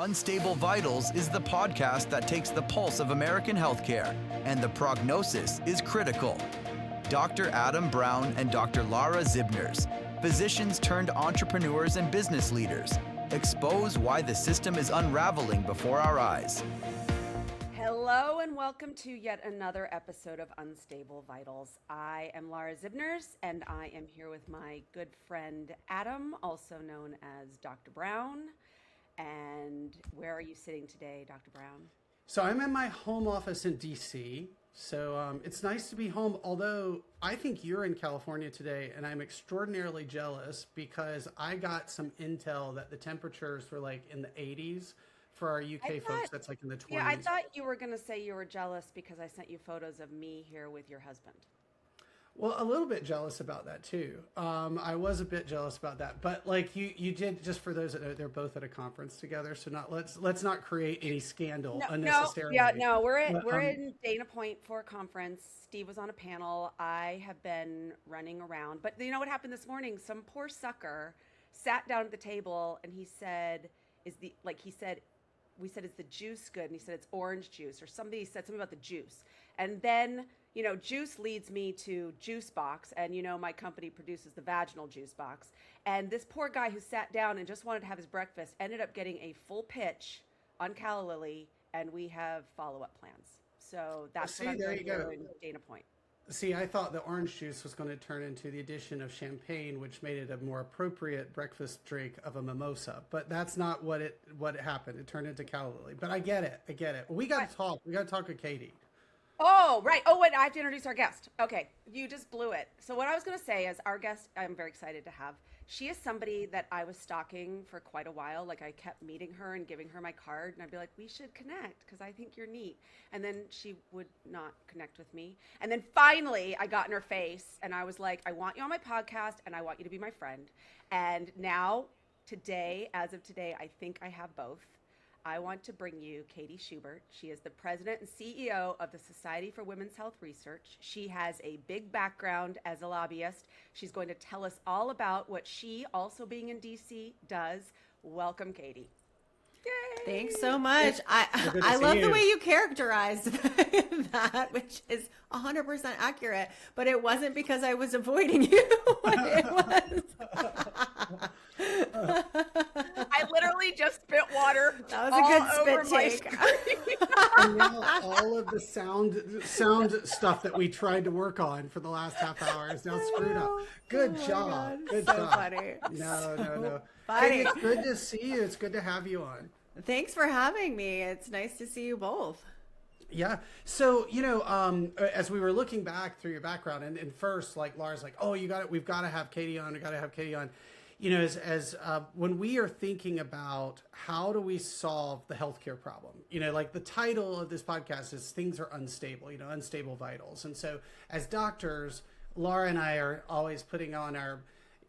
Unstable Vitals is the podcast that takes the pulse of American healthcare, and the prognosis is critical. Dr. Adam Brown and Dr. Lara Zibners, physicians turned entrepreneurs and business leaders, expose why the system is unraveling before our eyes. Hello and welcome to yet another episode of Unstable Vitals. I am Lara Zibners and I am here with my good friend Adam, also known as Dr. Brown. And where are you sitting today, Dr. Brown? So I'm in my home office in DC. So it's nice to be home, although I think you're in California today, and I'm extraordinarily jealous because I got some intel that the temperatures were like in the 80s. For our UK folks, that's like in the 20s. Yeah, I thought you were going to say you were jealous because I sent you photos of me here with your husband. Well, a little bit jealous about that too. I was a bit jealous about that, but like you did, just for those that know, they're both at a conference together. So let's not create any scandal unnecessarily. We're in Dana Point for a conference. Steve was on a panel. I have been running around, but you know what happened this morning? Some poor sucker sat down at the table and he said, we said, is the juice good? And he said, it's orange juice, or somebody said something about the juice. And then, you know, juice leads me to juice box. And, you know, my company produces the vaginal juice box. And this poor guy who sat down and just wanted to have his breakfast ended up getting a full pitch on calla lily. And we have follow-up plans. So that's what I'm doing here in Dana Point. See, I thought the orange juice was going to turn into the addition of champagne, which made it a more appropriate breakfast drink of a mimosa. But that's not what happened. It turned into calla lily. But I get it. Well, we got to talk. We got to talk with Katie. Oh, right. Oh, wait, I have to introduce our guest. Okay, you just blew it. So what I was going to say is our guest, I'm very excited to have. She is somebody that I was stalking for quite a while. Like I kept meeting her and giving her my card and I'd be like, we should connect because I think you're neat. And then she would not connect with me. And then finally I got in her face and I was like, I want you on my podcast and I want you to be my friend. And now today, as of today, I think I have both. I want to bring you Kathryn Schubert. She is the president and CEO of the Society for Women's Health Research. She has a big background as a lobbyist. She's going to tell us all about what she, also being in DC, does. Welcome, Katie. Yay. Thanks so much. I love the way you characterized that, which is 100% accurate, but it wasn't because I was avoiding you. It was. I literally just spit water. That was a good spit take. And now all of the sound stuff that we tried to work on for the last half hour is now screwed up. Good job. God. Good so job. Funny. No. Funny. Hey, it's good to see you. It's good to have you on. Thanks for having me. It's nice to see you both. Yeah. So, you know, as we were looking back through your background and first, like Lara's like, oh, we've got to have Katie on. We got to have Katie on. You know, as when we are thinking about how do we solve the healthcare problem, you know, like the title of this podcast is Things Are Unstable, you know, Unstable Vitals. And so as doctors, Lara and I are always putting on our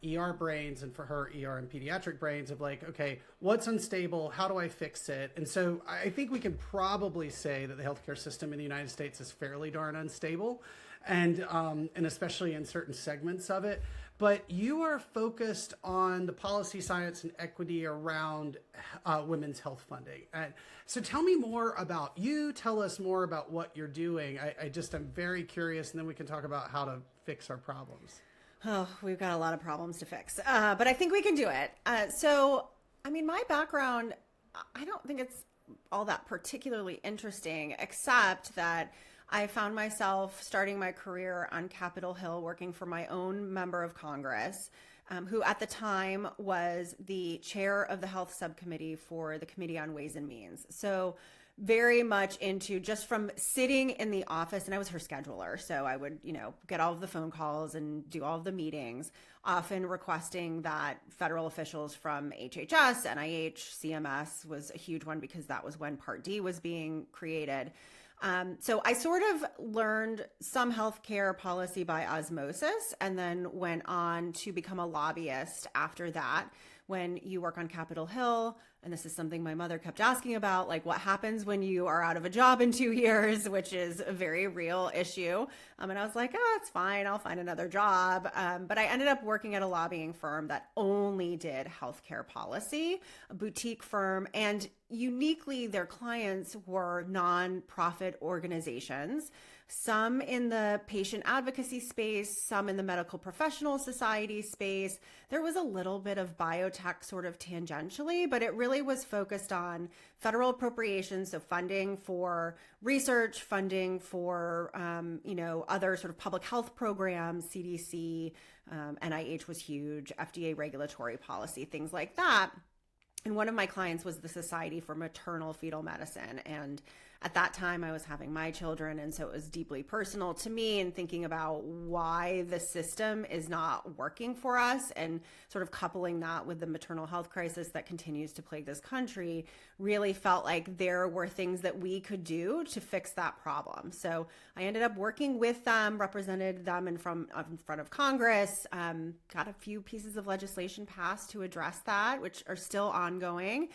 ER brains and for her ER and pediatric brains of like, okay, what's unstable? How do I fix it? And so I think we can probably say that the healthcare system in the United States is fairly darn unstable and especially in certain segments of it. But you are focused on the policy, science, and equity around women's health funding. And so tell me more about you. Tell us more about what you're doing. I'm very curious, and then we can talk about how to fix our problems. Oh, we've got a lot of problems to fix, but I think we can do it. My background, I don't think it's all that particularly interesting, except that I found myself starting my career on Capitol Hill working for my own member of Congress, who at the time was the chair of the health subcommittee for the Committee on Ways and Means. So very much into just from sitting in the office, and I was her scheduler. So I would, you know, get all of the phone calls and do all of the meetings, often requesting that federal officials from HHS, NIH, CMS was a huge one because that was when Part D was being created. So I sort of learned some healthcare policy by osmosis and then went on to become a lobbyist after that. When you work on Capitol Hill, and this is something my mother kept asking about, like what happens when you are out of a job in 2 years, which is a very real issue. And I was like, oh, it's fine. I'll find another job. But I ended up working at a lobbying firm that only did healthcare policy, a boutique firm. And uniquely, their clients were nonprofit organizations, some in the patient advocacy space, some in the medical professional society space. There was a little bit of biotech sort of tangentially, but it really was focused on federal appropriations, so funding for research, funding for, other sort of public health programs, CDC, NIH was huge, FDA regulatory policy, things like that. And one of my clients was the Society for Maternal Fetal Medicine. And at that time, I was having my children. And so it was deeply personal to me, and thinking about why the system is not working for us, and sort of coupling that with the maternal health crisis that continues to plague this country, really felt like there were things that we could do to fix that problem. So I ended up working with them, represented them in front of Congress, got a few pieces of legislation passed to address that, which are still ongoing.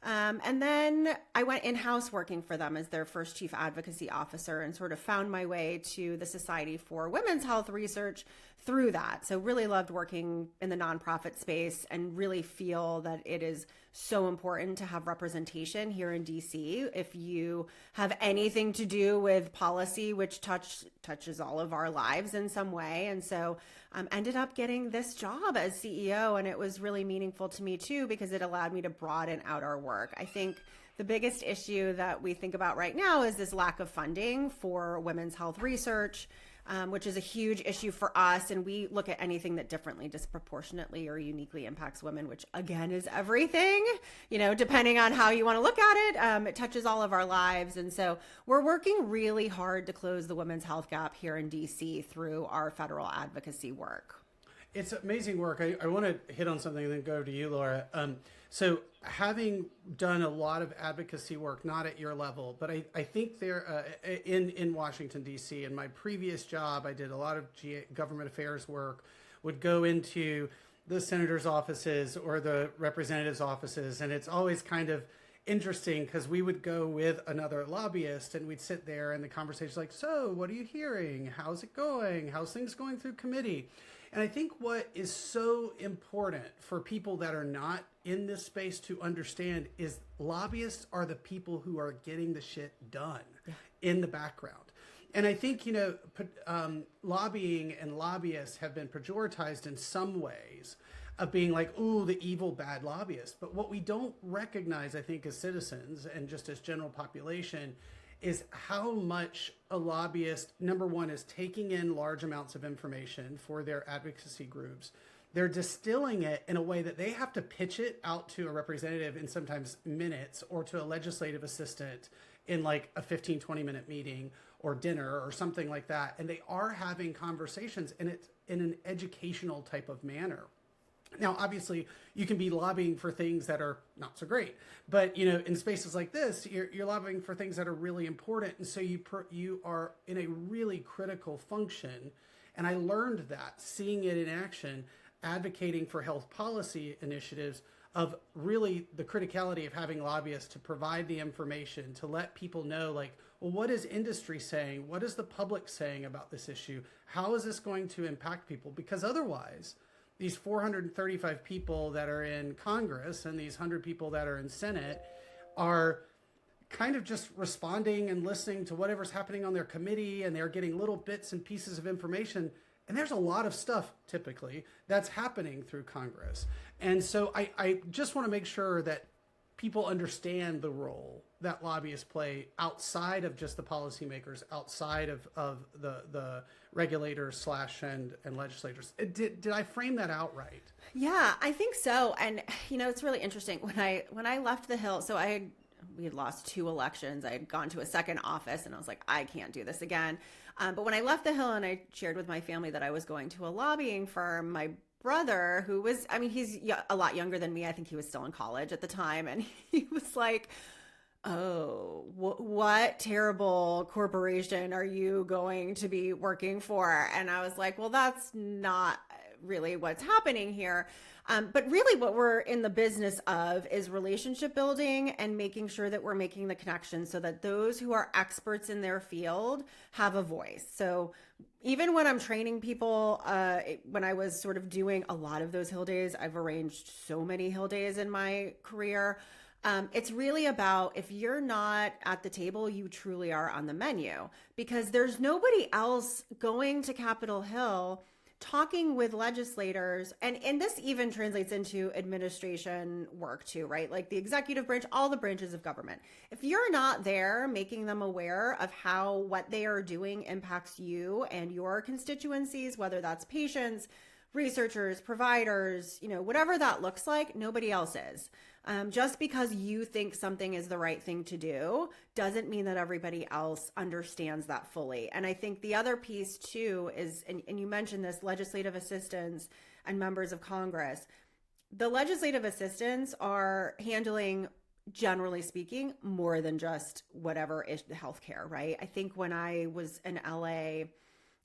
And then I went in-house working for them as their first chief advocacy officer, and sort of found my way to the Society for Women's Health Research through that. So really loved working in the nonprofit space, and really feel that it is so important to have representation here in DC. If you have anything to do with policy, which touches all of our lives in some way. And so ended up getting this job as CEO, and it was really meaningful to me too, because it allowed me to broaden out our work. I think the biggest issue that we think about right now is this lack of funding for women's health research, which is a huge issue for us. And we look at anything that differently, disproportionately, or uniquely impacts women, which again is everything, depending on how you want to look at it. It touches all of our lives. And so we're working really hard to close the women's health gap here in DC through our federal advocacy work. It's amazing work. I want to hit on something and then go to you, Laura. So having done a lot of advocacy work, not at your level, but I think there in Washington, D.C., in my previous job, I did a lot of government affairs work, would go into the senators' offices or the representatives' offices. And it's always kind of interesting, because we would go with another lobbyist and we'd sit there, and the conversation's like, so what are you hearing? How's it going? How's things going through committee? And I think what is so important for people that are not in this space to understand is lobbyists are the people who are getting the shit done in the background. And I think, lobbying and lobbyists have been pejoratized in some ways, of being like, ooh, the evil, bad lobbyist. But what we don't recognize, I think, as citizens and just as general population, is how much a lobbyist, number one, is taking in large amounts of information for their advocacy groups. They're distilling it in a way that they have to pitch it out to a representative in sometimes minutes, or to a legislative assistant in like a 15, 20-minute meeting or dinner or something like that. And they are having conversations, and it's in an educational type of manner. Now, obviously, you can be lobbying for things that are not so great, but in spaces like this, you're lobbying for things that are really important, and so you are in a really critical function. And I learned that, seeing it in action, advocating for health policy initiatives, of really the criticality of having lobbyists to provide the information, to let people know, like, well, what is industry saying? What is the public saying about this issue? How is this going to impact people? Because otherwise, these 435 people that are in Congress and these 100 people that are in Senate are kind of just responding and listening to whatever's happening on their committee, and they're getting little bits and pieces of information. And there's a lot of stuff, typically, that's happening through Congress. And so I just want to make sure that people understand the role that lobbyists play outside of just the policymakers, outside of the regulators and legislators. Did I frame that out right? Yeah, I think so. And it's really interesting when I left the Hill. So we had lost 2 elections. I had gone to a second office, and I was like, I can't do this again. But when I left the Hill and I shared with my family that I was going to a lobbying firm, my brother, who was, he's a lot younger than me. I think he was still in college at the time. And he was like, oh, what terrible corporation are you going to be working for? And I was like, well, that's not really what's happening here. But really what we're in the business of is relationship building and making sure that we're making the connection so that those who are experts in their field have a voice. So even when I'm training people, when I was sort of doing a lot of those Hill days, I've arranged so many Hill days in my career. It's really about, if you're not at the table, you truly are on the menu, because there's nobody else going to Capitol Hill talking with legislators. And this even translates into administration work too, right? Like the executive branch, all the branches of government. If you're not there making them aware of how what they are doing impacts you and your constituencies, whether that's patients, researchers, providers, whatever that looks like, nobody else is. Just because you think something is the right thing to do doesn't mean that everybody else understands that fully. And I think the other piece too is, and you mentioned this, legislative assistants and members of Congress. The legislative assistants are handling, generally speaking, more than just whatever is healthcare, right? I think when I was in LA,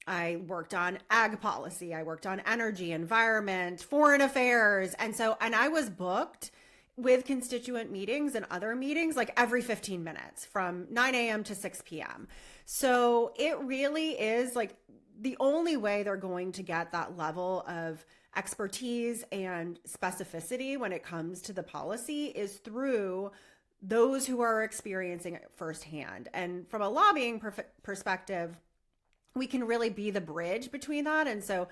I worked on ag policy, I worked on energy, environment, foreign affairs. And I was booked with constituent meetings and other meetings like every 15 minutes from 9 a.m. to 6 p.m. So it really is like the only way they're going to get that level of expertise and specificity when it comes to the policy is through those who are experiencing it firsthand. And from a lobbying perspective, we can really be the bridge between that. And so,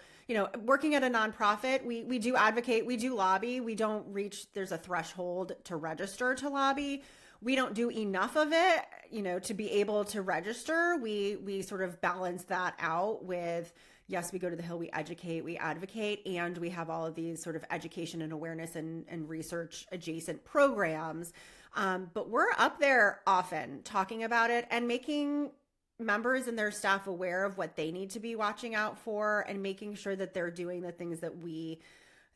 working at a nonprofit, we do advocate, we do lobby. We don't reach, there's a threshold to register to lobby. We don't do enough of it, to be able to register. We sort of balance that out with, yes, we go to the Hill, we educate, we advocate, and we have all of these sort of education and awareness and research adjacent programs. But we're up there often talking about it and making members and their staff aware of what they need to be watching out for, and making sure that they're doing the things that we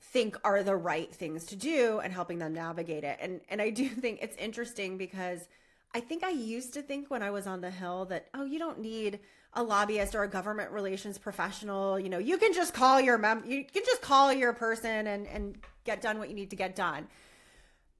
think are the right things to do and helping them navigate it. And I do think it's interesting because I think I used to think when I was on the Hill that, oh, you don't need a lobbyist or a government relations professional. You can just call your person and get done what you need to get done.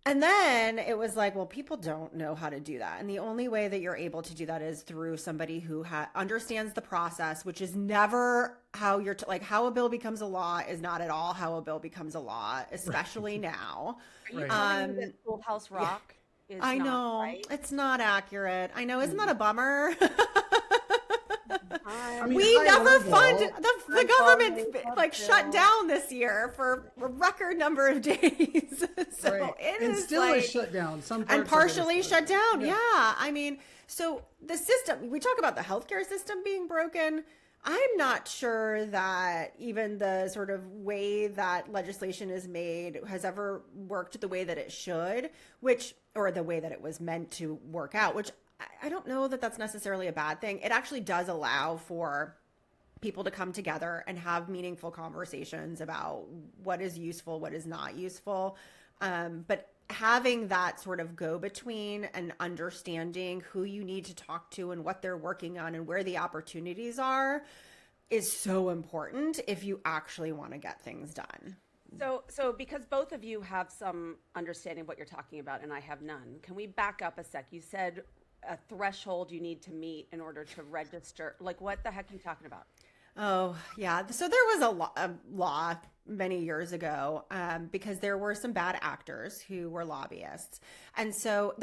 And then it was like, well, people don't know how to do that. And the only way that you're able to do that is through somebody who understands the process, which is never how how a bill becomes a law is not at all how a bill becomes a law, especially now. Are you telling me that Schoolhouse Rock is I not know. right? It's not accurate. I know. Isn't that a bummer? I mean, we never fund the government shut down this year for a record number of days. So right. it and is still is shut down. Some parts and partially shut down. Yeah. I mean, so the system, we talk about the healthcare system being broken. I'm not sure that even the sort of way that legislation is made has ever worked the way that it should, or the way that it was meant to work out, which I don't know that that's necessarily a bad thing. It actually does allow for people to come together and have meaningful conversations about what is useful, what is not useful. But having that sort of go-between and understanding who you need to talk to and what they're working on and where the opportunities are is so important if you actually want to get things done. So because both of you have some understanding of what you're talking about and I have none, can we back up a sec? You said a threshold you need to meet in order to register. Like, what the heck are you talking about? Oh, yeah. So there was a law many years ago because there were some bad actors who were lobbyists. And so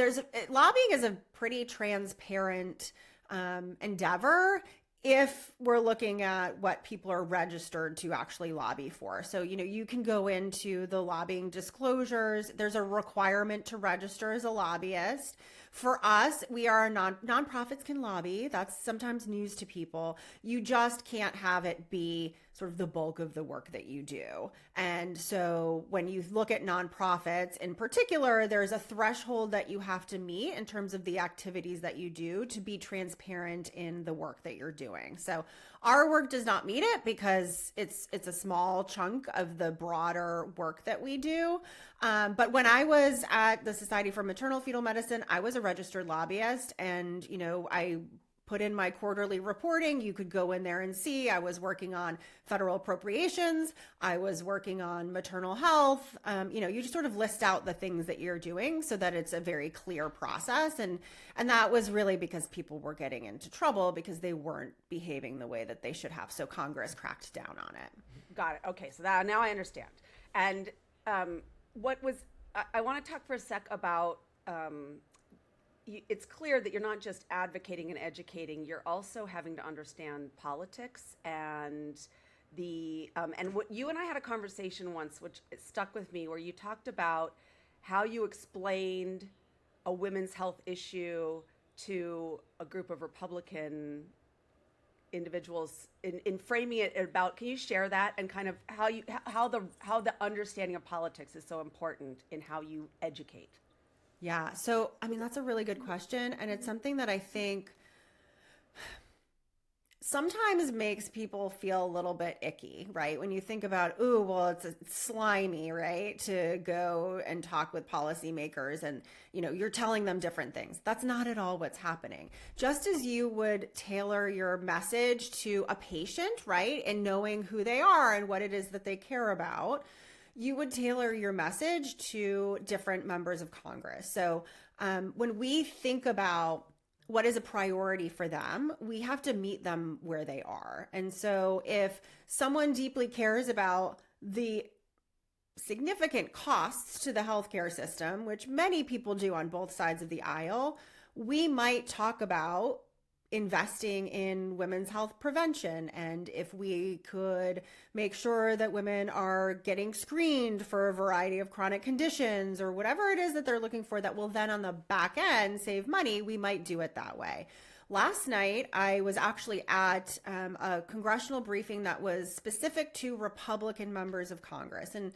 lobbying is a pretty transparent endeavor if we're looking at what people are registered to actually lobby for. So, you can go into the lobbying disclosures. There's a requirement to register as a lobbyist. For us, we are nonprofits can lobby. That's sometimes news to people. You just can't have it be sort of the bulk of the work that you do. And so when you look at nonprofits in particular, there's a threshold that you have to meet in terms of the activities that you do to be transparent in the work that you're doing. So our work does not meet it because it's a small chunk of the broader work that we do. But when I was at the Society for Maternal Fetal Medicine, I was a registered lobbyist, and I put in my quarterly reporting. You could go in there and see I was working on federal appropriations. I was working on maternal health. You just sort of list out the things that you're doing so that it's a very clear process. And that was really because people were getting into trouble because they weren't behaving the way that they should have. So Congress cracked down on it. Got it. Okay. So now I understand. And I want to talk for a sec about it's clear that you're not just advocating and educating, you're also having to understand politics and and what you and I had a conversation once, which stuck with me, where you talked about how you explained a women's health issue to a group of Republican individuals in framing it about, can you share that and kind of how the understanding of politics is so important in how you educate? Yeah. So, I mean, that's a really good question. And it's something that I think sometimes makes people feel a little bit icky, right? When you think about, ooh, well, it's slimy, right? To go and talk with policymakers and, you're telling them different things. That's not at all what's happening. Just as you would tailor your message to a patient, right? And knowing who they are and what it is that they care about, you would tailor your message to different members of Congress. So when we think about what is a priority for them, we have to meet them where they are. And so if someone deeply cares about the significant costs to the healthcare system, which many people do on both sides of the aisle, we might talk about investing in women's health prevention. And if we could make sure that women are getting screened for a variety of chronic conditions or whatever it is that they're looking for that will then on the back end save money, we might do it that way. Last night, I was actually at a congressional briefing that was specific to Republican members of Congress. And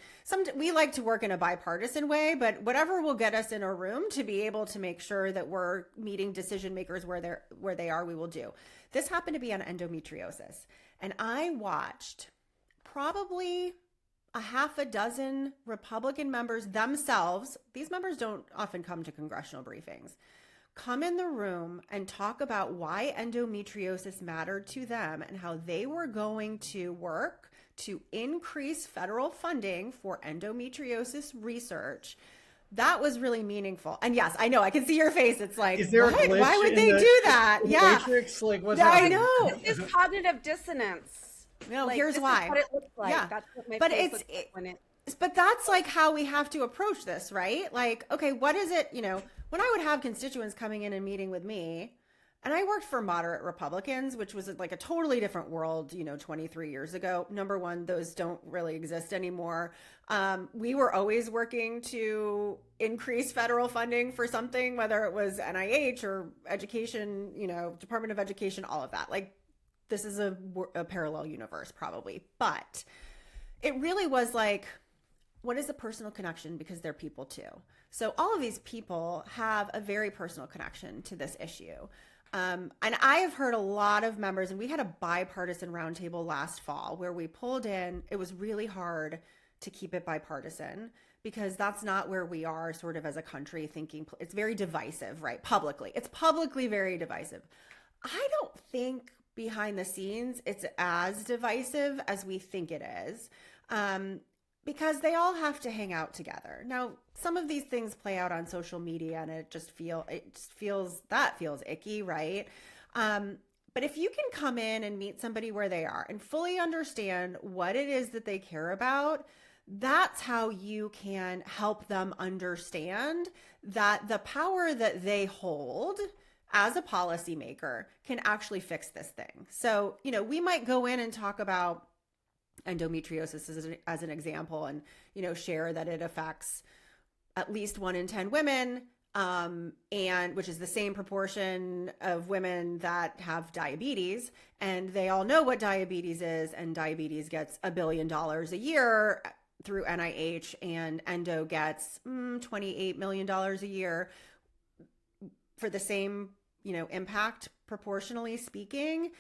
we like to work in a bipartisan way, but whatever will get us in a room to be able to make sure that we're meeting decision makers where they are, we will do. This happened to be on endometriosis. And I watched probably a half a dozen Republican members themselves. These members don't often come to congressional briefings. Come in the room and talk about why endometriosis mattered to them and how they were going to work to increase federal funding for endometriosis research. That was really meaningful. And yes, I know, I can see your face. It's like, is there a glitch why would they do that? Yeah. Matrix? Like, what's I happening? know. This is cognitive dissonance. No, Like, here's this why. is what it looks like. Yeah. That's what my But face looks like when But that's like how we have to approach this, right? Like, okay, what is it, when I would have constituents coming in and meeting with me, and I worked for moderate Republicans, which was like a totally different world, 23 years ago. Number one, those don't really exist anymore. We were always working to increase federal funding for something, whether it was NIH or education, Department of Education, all of that. Like, this is a parallel universe probably, but it really was like, what is a personal connection? Because they're people too. So all of these people have a very personal connection to this issue. And I have heard a lot of members, and we had a bipartisan roundtable last fall where we pulled in, it was really hard to keep it bipartisan because that's not where we are sort of as a country thinking. It's very divisive, right? Publicly. It's publicly very divisive. I don't think behind the scenes it's as divisive as we think it is. Because they all have to hang out together. Now, some of these things play out on social media and it just feels icky, right? But if you can come in and meet somebody where they are and fully understand what it is that they care about, that's how you can help them understand that the power that they hold as a policymaker can actually fix this thing. So, we might go in and talk about endometriosis as an example and, share that it affects at least 1 in 10 women, and which is the same proportion of women that have diabetes. And they all know what diabetes is, and diabetes gets $1 billion a year through NIH, and endo gets $28 million a year for the same, impact, proportionally speaking.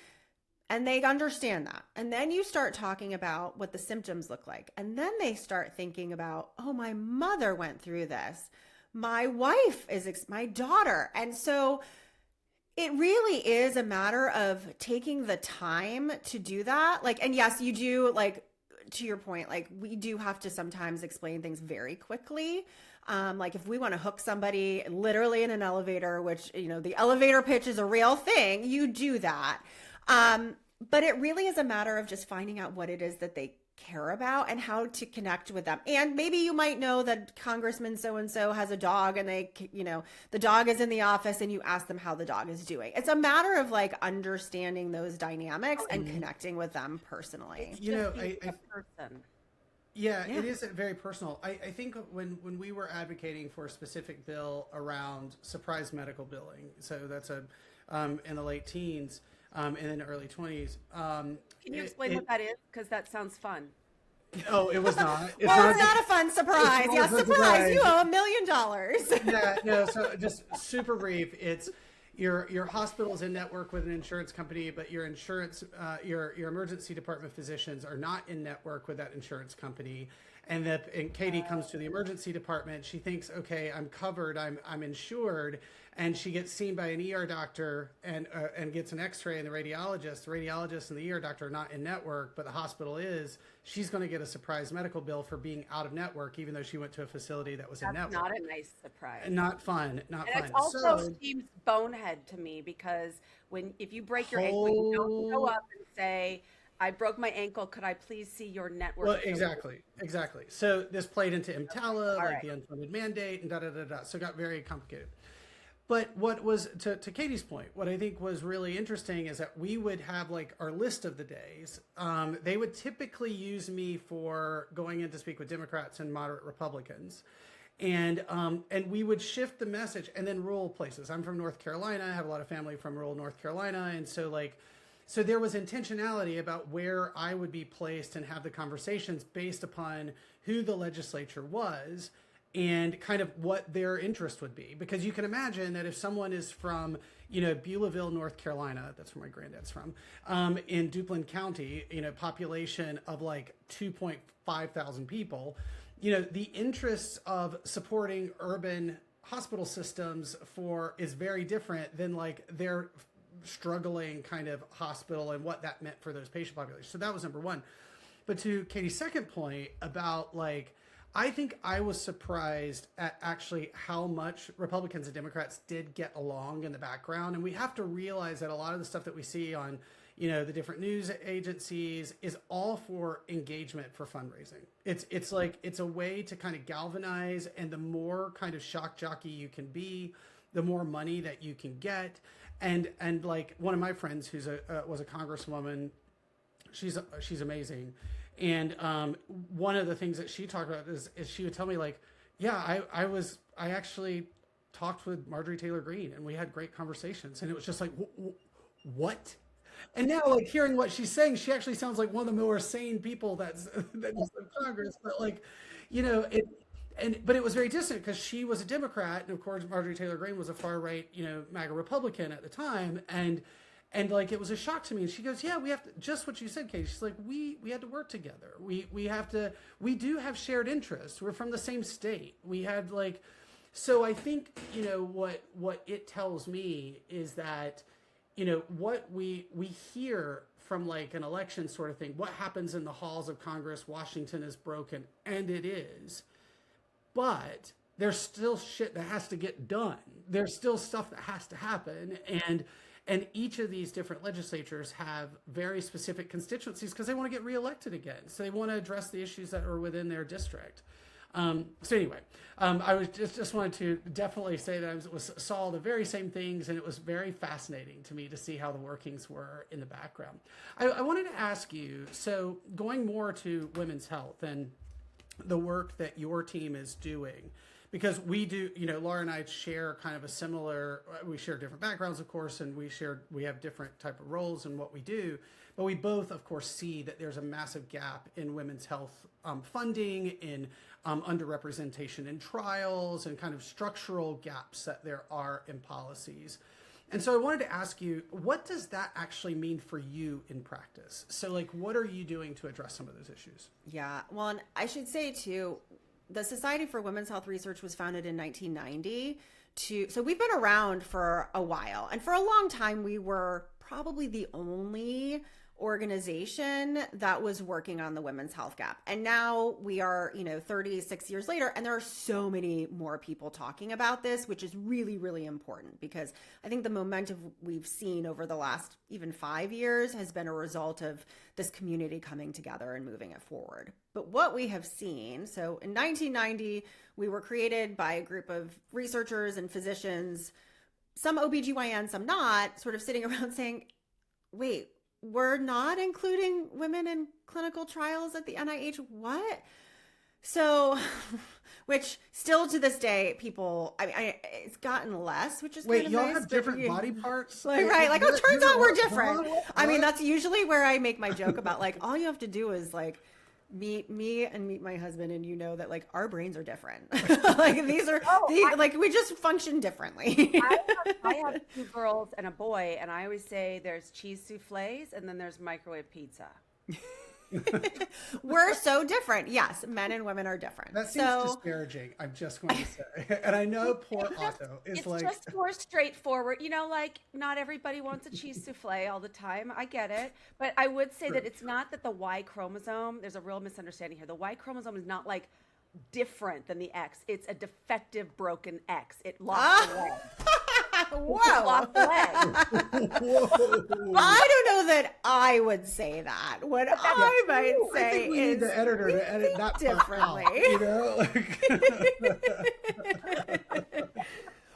And they understand that. And then you start talking about what the symptoms look like. And then they start thinking about, oh, my mother went through this. My wife is my daughter. And so it really is a matter of taking the time to do that. Like, and yes, you do, like, to your point, like, we do have to sometimes explain things very quickly. Like if we want to hook somebody literally in an elevator, which, the elevator pitch is a real thing, you do that. But it really is a matter of just finding out what it is that they care about and how to connect with them. And maybe you might know that Congressman so-and-so has a dog and they, the dog is in the office and you ask them how the dog is doing. It's a matter of like understanding those dynamics and connecting with them personally. Yeah, it is very personal. I think when we were advocating for a specific bill around surprise medical billing, so that's in the late teens, and in the early 20s. Can you explain what that is? Because that sounds fun. Oh, it was not. It's not a fun surprise. Yeah, surprise! You owe $1 million. Yeah, no. So just super brief. It's your hospital's in network with an insurance company, but your your emergency department physicians are not in network with that insurance company. And Katie comes to the emergency department. She thinks, okay, I'm covered. I'm insured. And she gets seen by an ER doctor and gets an X-ray, and the radiologist and the ER doctor are not in network, but the hospital is. She's going to get a surprise medical bill for being out of network, even though she went to a facility that was in network. Not a nice surprise. Not fun. Not fun. It also seems bonehead to me, because if you break your ankle, you don't go up and say, I broke my ankle. Could I please see your network? Well, exactly. So this played into EMTALA, the unfunded mandate, and da-da-da-da. So it got very complicated. But what was, to Katie's point, what I think was really interesting is that we would have like our list of the days. They would typically use me for going in to speak with Democrats and moderate Republicans. And we would shift the message, and then rural places. I'm from North Carolina. I have a lot of family from rural North Carolina. And so there was intentionality about where I would be placed and have the conversations based upon who the legislature was and kind of what their interest would be. Because you can imagine that if someone is from, Beulahville, North Carolina, that's where my granddad's from, in Duplin County, population of like 2.5 thousand people, the interests of supporting urban hospital systems is very different than like their struggling kind of hospital and what that meant for those patient populations. So that was number one. But to Katie's second point about I think I was surprised at actually how much Republicans and Democrats did get along in the background. And we have to realize that a lot of the stuff that we see on, the different news agencies is all for engagement for fundraising. It's a way to kind of galvanize, and the more kind of shock jockey you can be, the more money that you can get. And like one of my friends who's was a congresswoman, she's amazing. And one of the things that she talked about is she would tell me I actually talked with Marjorie Taylor Greene and we had great conversations, and it was just like, what? And now hearing what she's saying, she actually sounds like one of the more sane people that's in Congress. But but it was very distant because she was a Democrat, and of course Marjorie Taylor Greene was a far right, MAGA Republican at the time, and it was a shock to me. And she goes, "Yeah, we have to." Just what you said, Katie. She's like, "We had to work together. We do have shared interests. We're from the same state. We had so I think what it tells me is that what we hear from an election sort of thing. What happens in the halls of Congress? Washington is broken, and it is. But there's still shit that has to get done. There's still stuff that has to happen. And each of these different legislatures have very specific constituencies because they want to get reelected again. So they want to address the issues that are within their district. So anyway, I was just wanted to definitely say that I saw the very same things, and it was very fascinating to me to see how the workings were in the background. I wanted to ask you, so going more to women's health and the work that your team is doing, because we do, Lara and I share kind of a similar, we share different backgrounds, of course, and we have different type of roles in what we do, but we both, of course, see that there's a massive gap in women's health funding, in underrepresentation in trials, and kind of structural gaps that there are in policies. And so I wanted to ask you, what does that actually mean for you in practice? So what are you doing to address some of those issues? Yeah, well, and I should say too, the Society for Women's Health Research was founded in 1990 so we've been around for a while. And for a long time, we were probably the only organization that was working on the women's health gap. And now we are, 36 years later, and there are so many more people talking about this, which is really, really important, because I think the momentum we've seen over the last even 5 years has been a result of this community coming together and moving it forward. But what we have seen, so in 1990, we were created by a group of researchers and physicians, some OBGYN, some not, sort of sitting around saying, wait, we're not including women in clinical trials at the NIH. What? So, which still to this day, people, it's gotten less, which is Wait, kind of y'all nice, have different body parts? Right. Like, oh, turns out we're different. I mean, that's usually where I make my joke about, like, all you have to do is, like, meet me and meet my husband, and that, like, our brains are different. Like, like, we just function differently. I have 2 girls and a boy, and I always say there's cheese souffles and then there's microwave pizza. We're so different. Yes, men and women are different. That seems disparaging, I'm just going to say. And I know poor Otto is it's like... It's just more straightforward. Like, not everybody wants a cheese souffle all the time. I get it. But I would say that it's not that the Y chromosome, there's a real misunderstanding here. The Y chromosome is not, like, different than the X. It's a defective, broken X. It lost the leg. Whoa. Lost the leg. I don't know that I would say that. What I might say I think we need the editor to edit that differently. Out,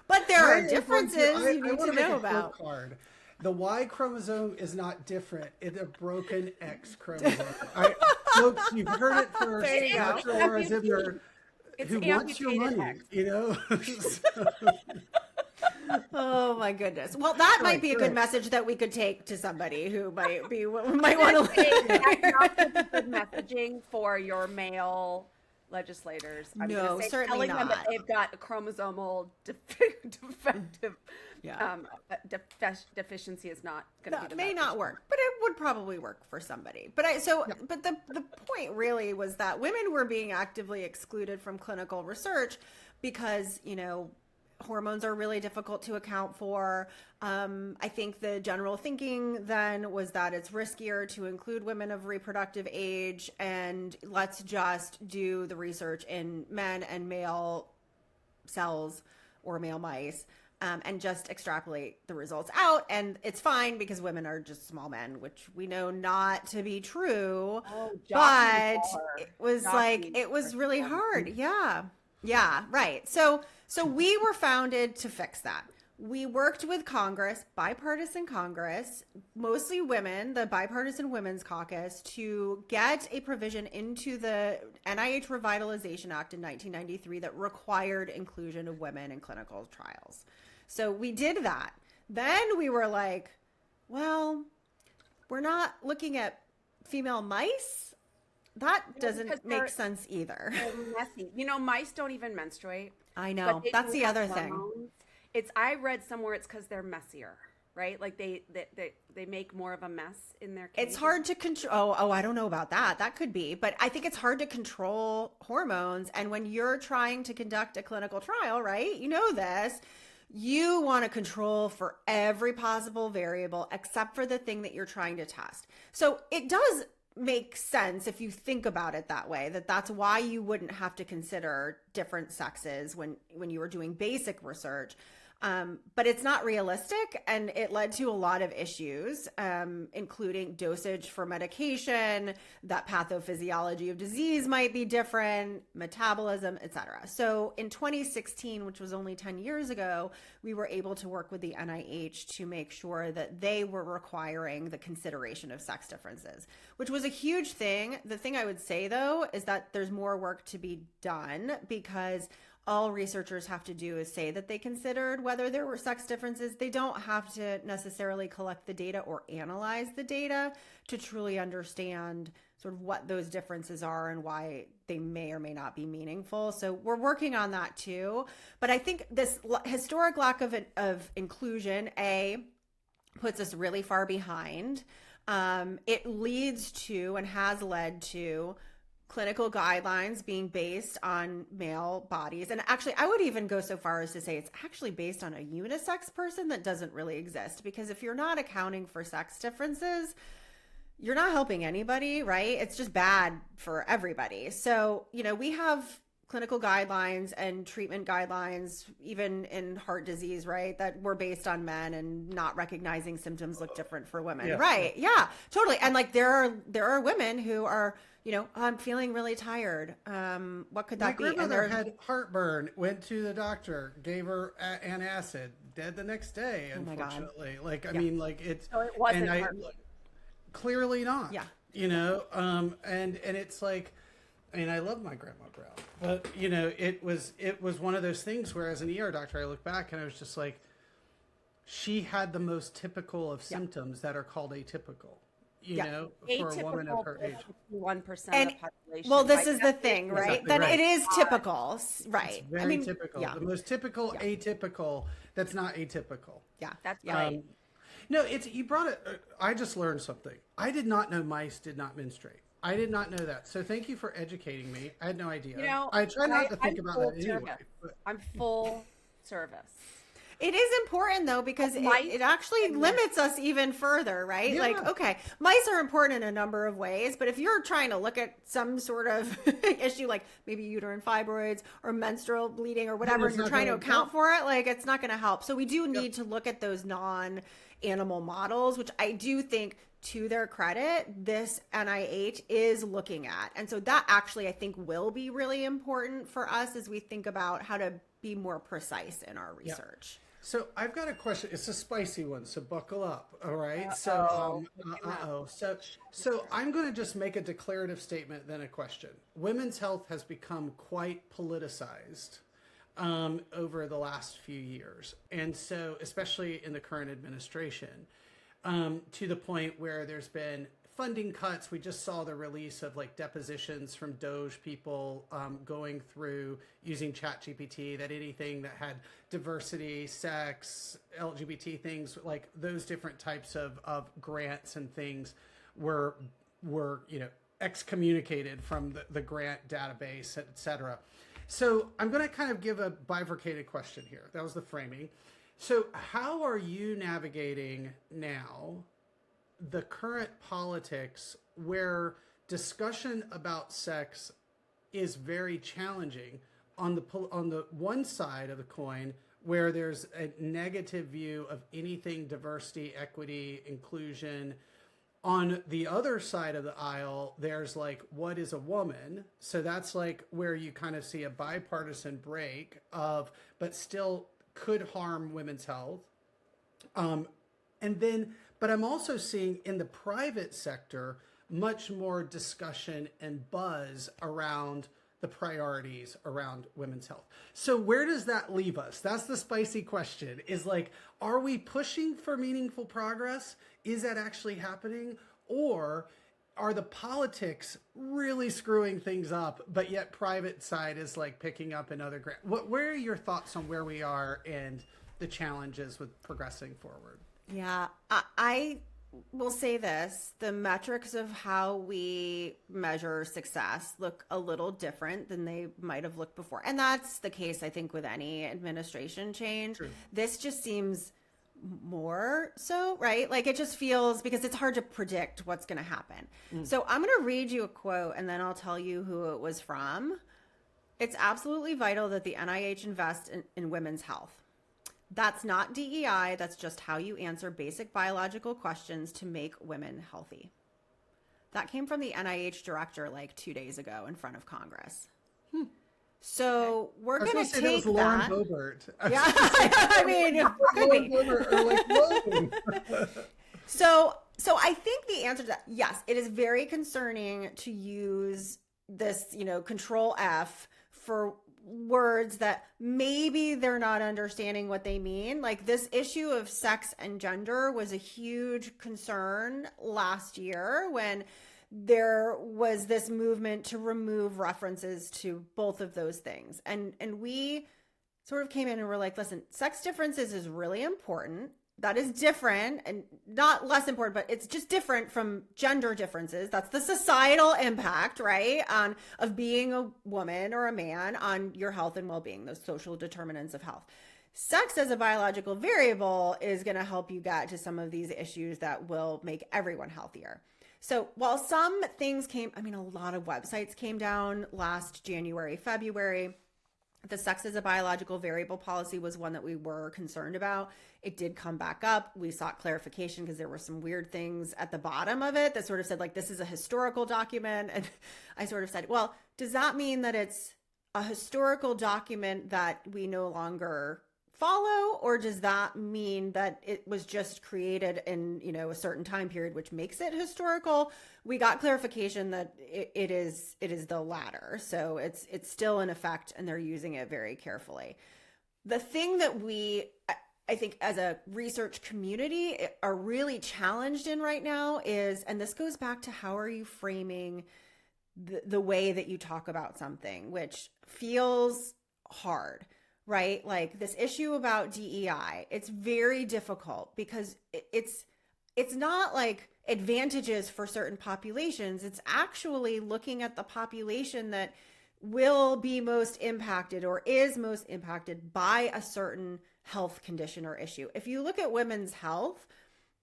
But there are differences you need to know about. The Y chromosome is not different. It's a broken X chromosome. Folks, you've heard it first. There you go. Dr. Lara Zibners, who wants your money, Oh my goodness. Well, that might be a good message that we could take to somebody who might want to. That's not good messaging for your male legislators. No, certainly telling not. them that they've got a chromosomal defective deficiency is not going to be the may message. not work, but it would probably work for somebody. But but the point really was that women were being actively excluded from clinical research because, hormones are really difficult to account for. I think the general thinking then was that it's riskier to include women of reproductive age, and let's just do the research in men and male cells or male mice, and just extrapolate the results out. And it's fine because women are just small men, which we know not to be true. But it was it was really hard. Yeah, right. So we were founded to fix that. We worked with Congress, bipartisan Congress, mostly women, the Bipartisan Women's Caucus, to get a provision into the NIH Revitalization Act in 1993 that required inclusion of women in clinical trials. So we did that. Then we were like, well, we're not looking at female mice. That doesn't make sense either. They're messy. Mice don't even menstruate. I know. That's the other thing. I read somewhere it's because they're messier, right? Like they make more of a mess in their cages. It's hard to control. Oh, I don't know about that. That could be. But I think it's hard to control hormones. And when you're trying to conduct a clinical trial, right? You know this. You want to control for every possible variable except for the thing that you're trying to test. So it does make sense if you think about it that way, that's why you wouldn't have to consider different sexes when you were doing basic research. But it's not realistic, and it led to a lot of issues, including dosage for medication, that pathophysiology of disease might be different, metabolism, etc. So in 2016, which was only 10 years ago, we were able to work with the NIH to make sure that they were requiring the consideration of sex differences, which was a huge thing. The thing I would say, though, is that there's more work to be done, because all researchers have to do is say that they considered whether there were sex differences. They don't have to necessarily collect the data or analyze the data to truly understand sort of what those differences are and why they may or may not be meaningful. So we're working on that too. But I think this historic lack of inclusion, puts us really far behind. It leads to and has led to clinical guidelines being based on male bodies. And actually, I would even go so far as to say it's actually based on a unisex person that doesn't really exist. Because if you're not accounting for sex differences, you're not helping anybody, right? It's just bad for everybody. So, we have clinical guidelines and treatment guidelines, even in heart disease, right? That were based on men and not recognizing symptoms look different for women. Yeah. Right. Yeah, totally. And like, there are women who are, I'm feeling really tired. What could that be? My And grandmother had heartburn, went to the doctor, gave her antacid, dead the next day, my God. unfortunately. Like, I mean, like it's, So it wasn't and heartburn. clearly not. Yeah. And it's like, I mean, I love my grandma Brown, but it was one of those things where, as an ER doctor, I look back and I was just like, she had the most typical of symptoms that are called atypical. For a woman of her age. 1% of And, the population. well, this By is the thing, right? Exactly Then right. it is typical, right? It's very typical. Yeah. The most typical atypical that's not atypical. Yeah. That's yeah. right. No, you brought it. I just learned something. I did not know mice did not menstruate. I did not know that. So thank you for educating me. I had no idea. I try not to think about that anyway. But I'm full service. It is important though, because it actually limits us even further, right? Yeah. Like, okay, mice are important in a number of ways, but if you're trying to look at some sort of issue, like maybe uterine fibroids or menstrual bleeding or whatever, and you're trying to account for it, like it's not going to help. So we do need to look at those non-animal models, which I do think, to their credit, this NIH is looking at. And so that actually, I think, will be really important for us as we think about how to be more precise in our research. So I've got a question. It's a spicy one, so buckle up. All right. Uh-oh. So I'm going to just make a declarative statement, then a question. Women's health has become quite politicized over the last few years, and so especially in the current administration, to the point where there's been funding cuts. We just saw the release of like depositions from Doge people going through using ChatGPT, that anything that had diversity, sex, LGBT things, like those different types of grants and things were excommunicated from the grant database, et cetera. So I'm going to kind of give a bifurcated question here. That was the framing. So how are you navigating now the current politics where discussion about sex is very challenging on the one side of the coin, where there's a negative view of anything diversity, equity, inclusion? On the other side of the aisle, there's like, what is a woman? So that's like where you kind of see a bipartisan break of, but still could harm women's health. But I'm also seeing in the private sector much more discussion and buzz around the priorities around women's health. So where does that leave us? That's the spicy question, is like, are we pushing for meaningful progress? Is that actually happening? Or are the politics really screwing things up, but yet private side is like picking up another grant? Where are your thoughts on where we are and the challenges with progressing forward? Yeah, I will say this. The metrics of how we measure success look a little different than they might have looked before. And that's the case, I think, with any administration change. True. This just seems more so, right? Like it just feels, because it's hard to predict what's going to happen. So I'm going to read you a quote and then I'll tell you who it was from. It's absolutely vital that the NIH invest in women's health. That's not DEI. That's just how you answer basic biological questions to make women healthy. That came from the NIH director like 2 days ago in front of Congress. So we're going to take that. Lauren Boebert. Yeah, I mean, could be. So I think the answer to that, yes, it is very concerning to use this, Control F for words that maybe they're not understanding what they mean. Like this issue of sex and gender was a huge concern last year when there was this movement to remove references to both of those things. And we sort of came in and were like, listen, sex differences is really important. That is different and not less important, but it's just different from gender differences. That's the societal impact, right? Of being a woman or a man on your health and well-being, those social determinants of health. Sex as a biological variable is going to help you get to some of these issues that will make everyone healthier. So while some things a lot of websites came down last January, February. The sex as a biological variable policy was one that we were concerned about. It did come back up. We sought clarification because there were some weird things at the bottom of it that sort of said, like, this is a historical document. And I sort of said, well, does that mean that it's a historical document that we no longer follow? Or does that mean that it was just created in, a certain time period, which makes it historical? We got clarification that it is the latter. So it's still in effect and they're using it very carefully. The thing that I think as a research community are really challenged in right now is, and this goes back to how are you framing the way that you talk about something, which feels hard, right? Like this issue about DEI, it's very difficult because it's not like advantages for certain populations. It's actually looking at the population that will be most impacted or is most impacted by a certain health condition or issue. If you look at women's health,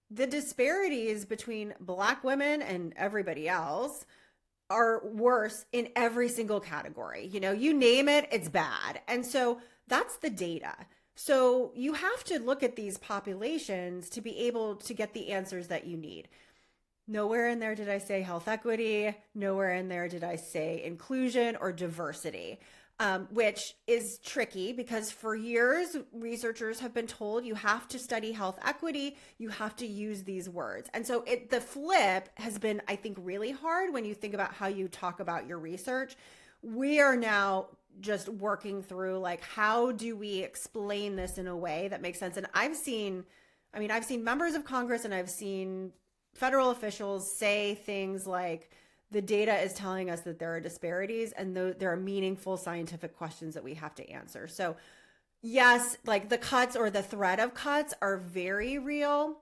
the disparities between Black women and everybody else are worse in every single category. You name it, it's bad. And so that's the data. So you have to look at these populations to be able to get the answers that you need. Nowhere in there did I say health equity. Nowhere in there did I say inclusion or diversity, which is tricky because for years, researchers have been told you have to study health equity. You have to use these words. And so the flip has been, I think, really hard when you think about how you talk about your research. We are now just working through like, how do we explain this in a way that makes sense? And I've seen members of Congress and I've seen federal officials say things like, the data is telling us that there are disparities and there are meaningful scientific questions that we have to answer. So yes, like the cuts or the threat of cuts are very real.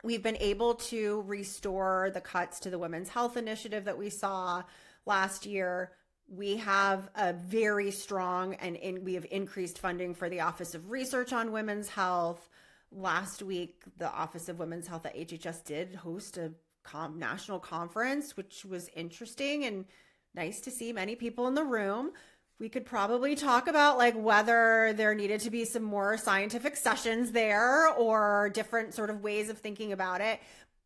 We've been able to restore the cuts to the Women's Health Initiative that we saw last year. We have a very strong and we have increased funding for the Office of Research on Women's Health. Last week, the Office of Women's Health at HHS did host a national conference, which was interesting and nice to see many people in the room. We could probably talk about like whether there needed to be some more scientific sessions there or different sort of ways of thinking about it.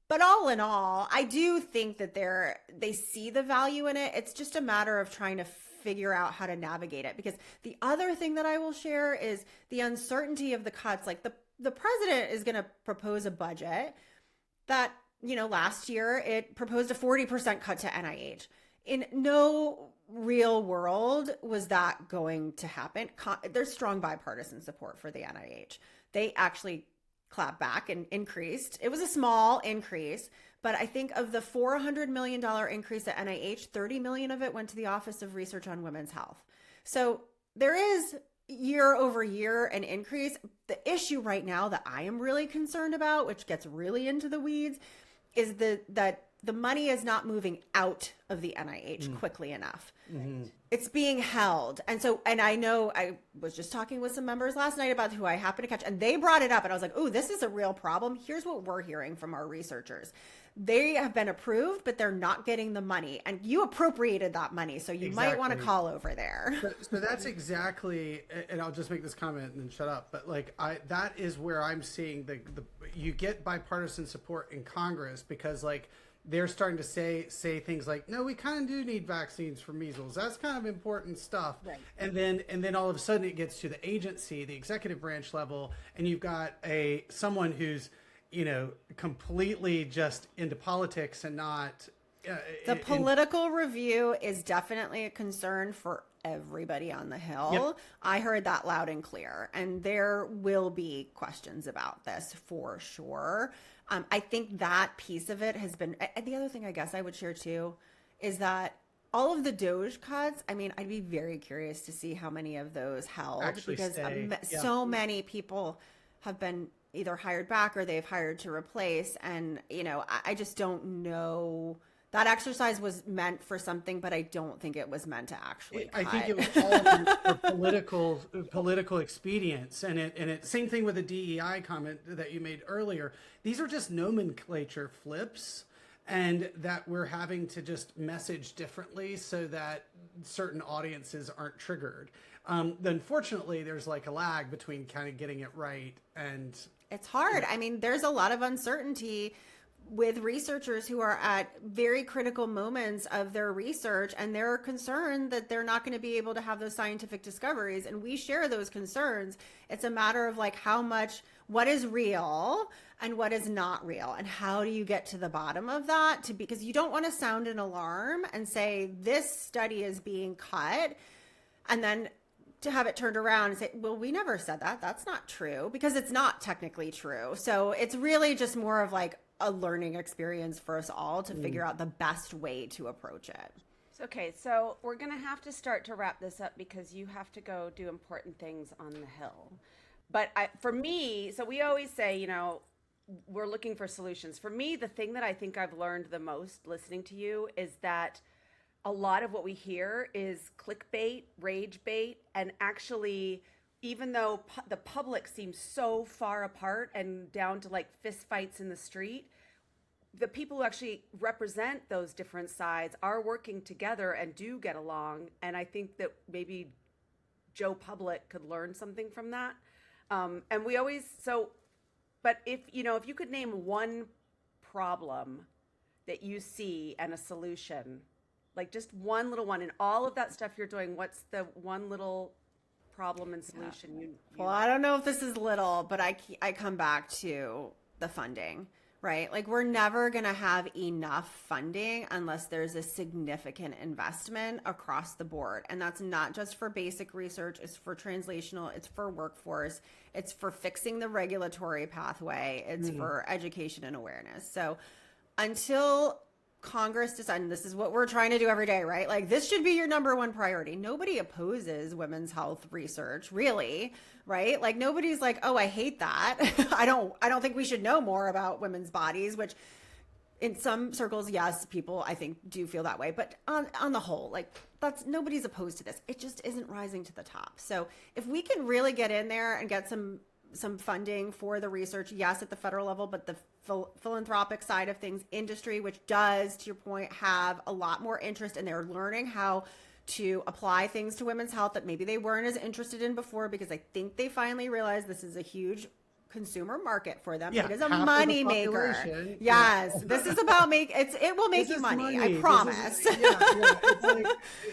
But all in all, I do think that they see the value in it. It's just a matter of trying to figure out how to navigate it. Because the other thing that I will share is the uncertainty of the cuts. Like the president is going to propose a budget that, last year it proposed a 40% cut to NIH. In no real world was that going to happen. There's strong bipartisan support for the NIH. They actually clapped back and increased. It was a small increase, but I think of the $400 million increase at NIH, 30 million of it went to the Office of Research on Women's Health. So there is year over year an increase. The issue right now that I am really concerned about, which gets really into the weeds, is that the money is not moving out of the NIH quickly enough. Mm-hmm. It's being held. And I know I was just talking with some members last night about who I happen to catch, and they brought it up and I was like, oh, this is a real problem. Here's what we're hearing from our researchers. They have been approved, but they're not getting the money. And you appropriated that money, so you might want to call over there. So that's exactly, and I'll just make this comment and then shut up. But that is where I'm seeing you get bipartisan support in Congress because they're starting to say things like, no, we kind of do need vaccines for measles. That's kind of important stuff. Right. And then all of a sudden it gets to the agency, the executive branch level, and you've got someone who's completely just into politics and not. The political review is definitely a concern for everybody on the Hill. Yep. I heard that loud and clear, and there will be questions about this for sure. I think that piece of it has been. The other thing I guess I would share too is that all of the DOGE cuts, I'd be very curious to see how many of those held because so many people have been either hired back or they've hired to replace. And, I just don't know. That exercise was meant for something, but I don't think it was meant to actually cut. I think it was all for political expedience. And it same thing with the DEI comment that you made earlier. These are just nomenclature flips and that we're having to just message differently so that certain audiences aren't triggered. Unfortunately, there's like a lag between kind of getting it right and it's hard. I mean, there's a lot of uncertainty with researchers who are at very critical moments of their research, and they're concerned that they're not going to be able to have those scientific discoveries. And we share those concerns. It's a matter of like what is real and what is not real, and how do you get to the bottom of that, because you don't want to sound an alarm and say this study is being cut, and then to have it turned around and say, well, we never said that. That's not true, because it's not technically true. So it's really just more of like a learning experience for us all to figure out the best way to approach it. Okay, so we're going to have to start to wrap this up because you have to go do important things on the Hill. But for me, so we always say, you know, we're looking for solutions. For me, the thing that I think I've learned the most listening to you is that a lot of what we hear is clickbait, rage bait, and actually, even though the public seems so far apart and down to like fist fights in the street, the people who actually represent those different sides are working together and do get along. And I think that maybe Joe Public could learn something from that. And we always, but if you could name one problem that you see and a solution, like just one little one in all of that stuff you're doing, what's the one little problem and solution you Well, I don't know if this is little, but I come back to the funding, right? Like we're never going to have enough funding unless there's a significant investment across the board. And that's not just for basic research. It's for translational. It's for workforce. It's for fixing the regulatory pathway. It's for education and awareness. So until Congress decided, this is what we're trying to do every day, right? Like this should be your number one priority. Nobody opposes women's health research, really, right? Like nobody's like, oh, I hate that. I don't think we should know more about women's bodies, which in some circles, yes, people I think do feel that way. But on the whole, like nobody's opposed to this. It just isn't rising to the top. So if we can really get in there and get some funding for the research, yes, at the federal level, but the philanthropic side of things, industry, which does, to your point, have a lot more interest, and they're learning how to apply things to women's health that maybe they weren't as interested in before, because I think they finally realized this is a huge consumer market for them. Yeah, it is a half of the money maker. population. Yes, Yeah. this is about it will make you money. I promise. It's like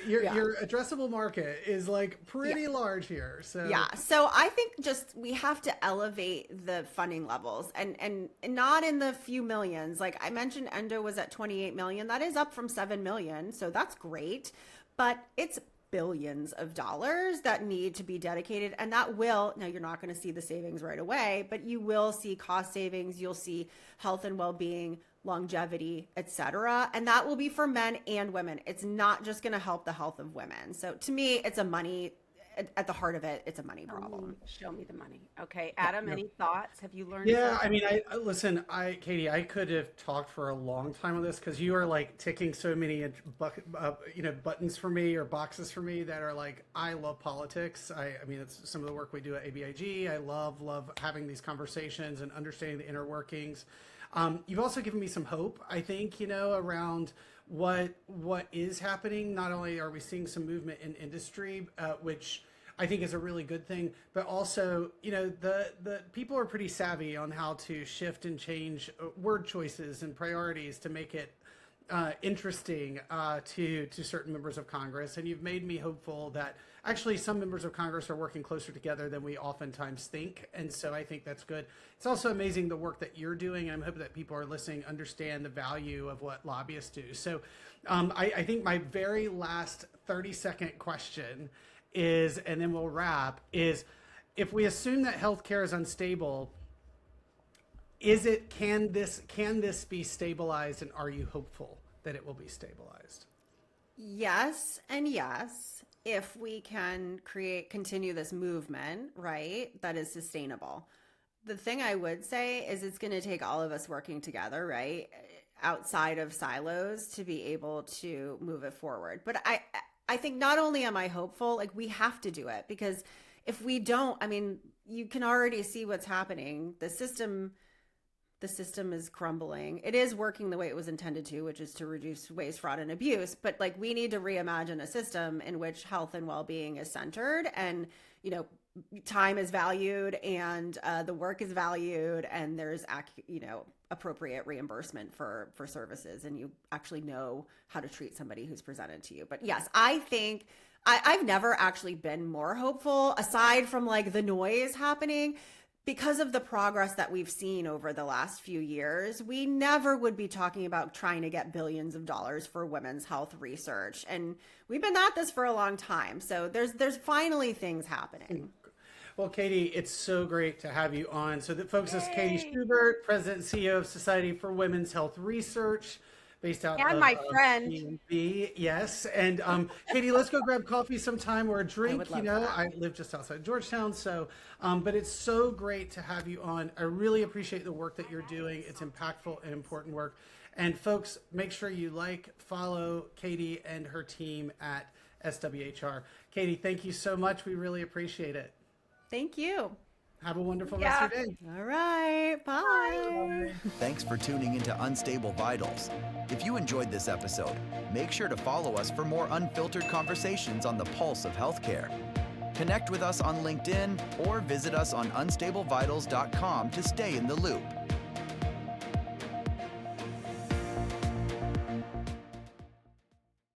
your addressable market is like pretty large here. So so I think just we have to elevate the funding levels and not in the few millions. Like I mentioned, Endo was at 28 million. That is up from 7 million. So that's great, but it's billions of dollars that need to be dedicated, and that will, now you're not going to see the savings right away, but you will see cost savings, you'll see health and well-being, longevity, etc., and that will be for men and women. It's not just going to help the health of women. So to me, it's a money, at the heart of it, it's a money problem. Show me the money. Okay, Adam, any thoughts? Have you learned? Yeah, something? I mean, Katie, I could have talked for a long time on this because you are like ticking so many, buttons for me or boxes for me that are like, I love politics. I mean, it's some of the work we do at ABIG. I love having these conversations and understanding the inner workings. You've also given me some hope, I think, around what is happening. Not only are we seeing some movement in industry, which I think is a really good thing, but also, the people are pretty savvy on how to shift and change word choices and priorities to make it interesting to certain members of Congress. And you've made me hopeful that actually some members of Congress are working closer together than we oftentimes think. And so I think that's good. It's also amazing the work that you're doing. I'm hoping that people are listening, understand the value of what lobbyists do. So I think my very last 30-second question is, and then we'll wrap, is if we assume that healthcare is unstable, can this be stabilized, and are you hopeful that it will be stabilized? Yes and yes, if we can continue this movement, right, that is sustainable. The thing I would say is it's going to take all of us working together, right, outside of silos to be able to move it forward. But I think not only am I hopeful, like we have to do it, because if we don't, I mean, you can already see what's happening. The system the system is crumbling. It is working the way it was intended to, which is to reduce waste, fraud, and abuse. But like, we need to reimagine a system in which health and well-being is centered, and, you know, time is valued, and the work is valued, and there's, you know, appropriate reimbursement for services, and you actually know how to treat somebody who's presented to you. But yes, I think I've never actually been more hopeful, aside from like the noise happening. Because of the progress that we've seen over the last few years, we never would be talking about trying to get billions of dollars for women's health research. And we've been at this for a long time. So there's finally things happening. Well, Katie, it's so great to have you on. So that folks, this is Katie Schubert, President and CEO of Society for Women's Health Research, based out and of my friend. PNB. Yes. And Katie, let's go grab coffee sometime or a drink. would love You know, that. I live just outside Georgetown. So, but it's so great to have you on. I really appreciate the work that you're doing. It's impactful and important work. And folks, make sure you like, follow Katie and her team at SWHR. Katie, thank you so much. We really appreciate it. Thank you. Have a wonderful rest of your day. All right. Bye. Thanks for tuning into Unstable Vitals. If you enjoyed this episode, make sure to follow us for more unfiltered conversations on the pulse of healthcare. Connect with us on LinkedIn or visit us on unstablevitals.com to stay in the loop.